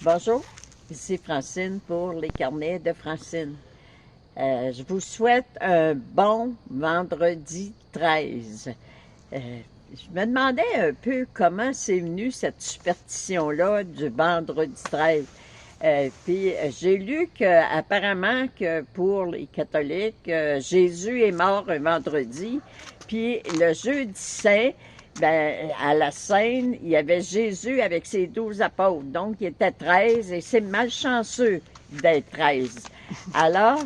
Bonjour, ici Francine pour les carnets de Francine. Je vous souhaite un bon vendredi 13. Je me demandais un peu comment c'est venu cette superstition-là du vendredi 13. Puis j'ai lu qu'apparemment que pour les catholiques, Jésus est mort un vendredi, puis le jeudi saint, ben, à la scène, il y avait Jésus avec ses 12 apôtres, donc il était 13 et c'est malchanceux d'être 13. Alors,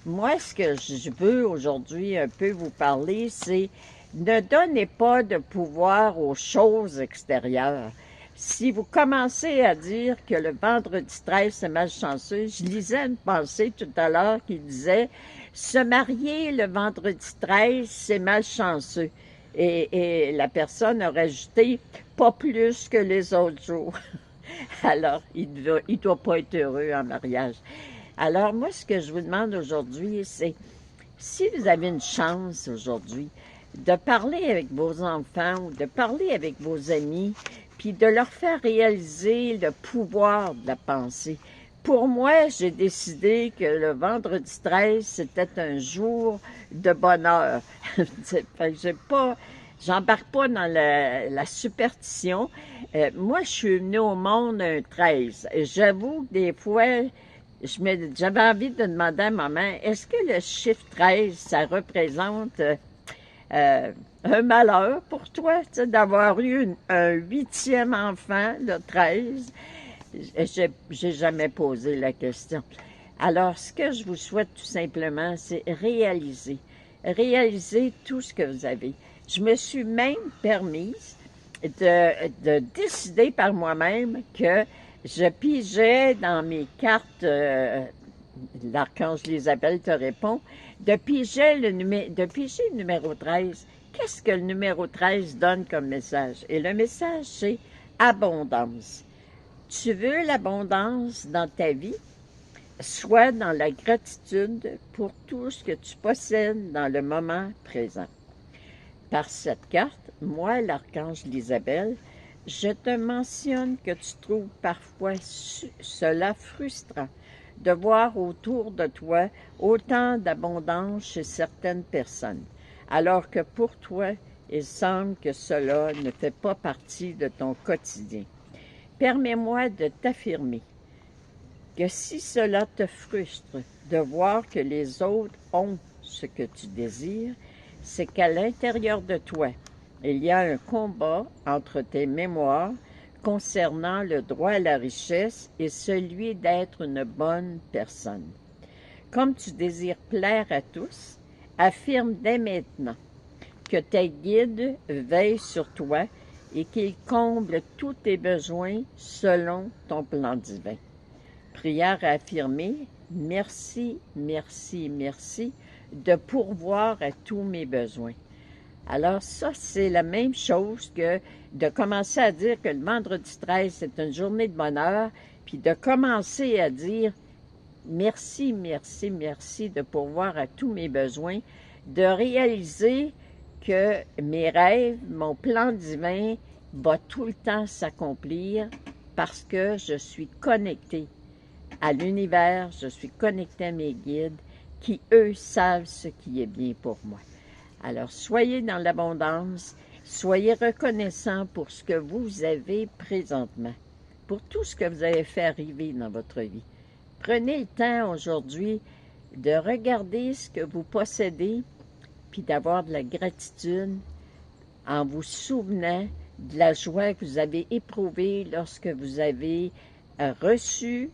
moi, ce que je veux aujourd'hui un peu vous parler, c'est ne donnez pas de pouvoir aux choses extérieures. Si vous commencez à dire que le vendredi 13, c'est malchanceux, je lisais une pensée tout à l'heure qui disait « Se marier le vendredi 13, c'est malchanceux ». Et la personne a rajouté « pas plus que les autres jours ». Alors, il doit pas être heureux en mariage. Alors, moi, ce que je vous demande aujourd'hui, c'est si vous avez une chance aujourd'hui de parler avec vos enfants ou de parler avec vos amis, puis de leur faire réaliser le pouvoir de la pensée. Pour moi, j'ai décidé que le vendredi 13, c'était un jour de bonheur. J'embarque pas dans la superstition. Moi, je suis venue au monde un 13. J'avoue que des fois, j'avais envie de demander à maman, est-ce que le chiffre 13, ça représente un malheur pour toi, d'avoir eu un 8e enfant, le 13? J'ai jamais posé la question. Alors, ce que je vous souhaite tout simplement, c'est réaliser tout ce que vous avez. Je me suis même permise de décider par moi-même que je pigeais dans mes cartes, l'archange Isabelle te répond, de piger le numéro 13. Qu'est-ce que le numéro 13 donne comme message? Et le message, c'est abondance. Tu veux l'abondance dans ta vie? Sois dans la gratitude pour tout ce que tu possèdes dans le moment présent. Par cette carte, moi, l'archange Isabelle, je te mentionne que tu trouves parfois cela frustrant de voir autour de toi autant d'abondance chez certaines personnes, alors que pour toi, il semble que cela ne fait pas partie de ton quotidien. Permets-moi de t'affirmer que si cela te frustre de voir que les autres ont ce que tu désires, c'est qu'à l'intérieur de toi, il y a un combat entre tes mémoires concernant le droit à la richesse et celui d'être une bonne personne. Comme tu désires plaire à tous, affirme dès maintenant que tes guides veillent sur toi et qu'ils comblent tous tes besoins selon ton plan divin. Prière à affirmer, merci, merci, merci de pourvoir à tous mes besoins. Alors ça, c'est la même chose que de commencer à dire que le vendredi 13, c'est une journée de bonheur, puis de commencer à dire merci, merci, merci de pourvoir à tous mes besoins, de réaliser que mes rêves, mon plan divin va tout le temps s'accomplir parce que je suis connectée à l'univers, je suis connectée à mes guides qui, eux, savent ce qui est bien pour moi. Alors, soyez dans l'abondance, soyez reconnaissants pour ce que vous avez présentement, pour tout ce que vous avez fait arriver dans votre vie. Prenez le temps aujourd'hui de regarder ce que vous possédez, puis d'avoir de la gratitude en vous souvenant de la joie que vous avez éprouvée lorsque vous avez reçu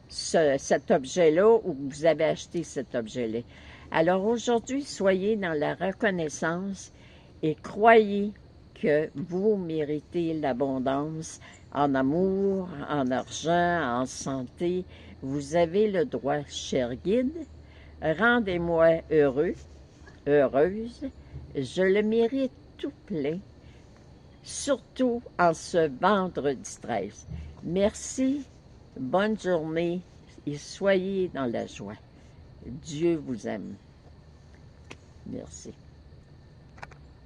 cet objet-là ou que vous avez acheté cet objet-là. Alors aujourd'hui, soyez dans la reconnaissance et croyez que vous méritez l'abondance en amour, en argent, en santé. Vous avez le droit, cher guide. Rendez-moi heureux, heureuse. Je le mérite tout plein, surtout en ce vendredi 13. Merci, bonne journée et soyez dans la joie. Dieu vous aime. Merci.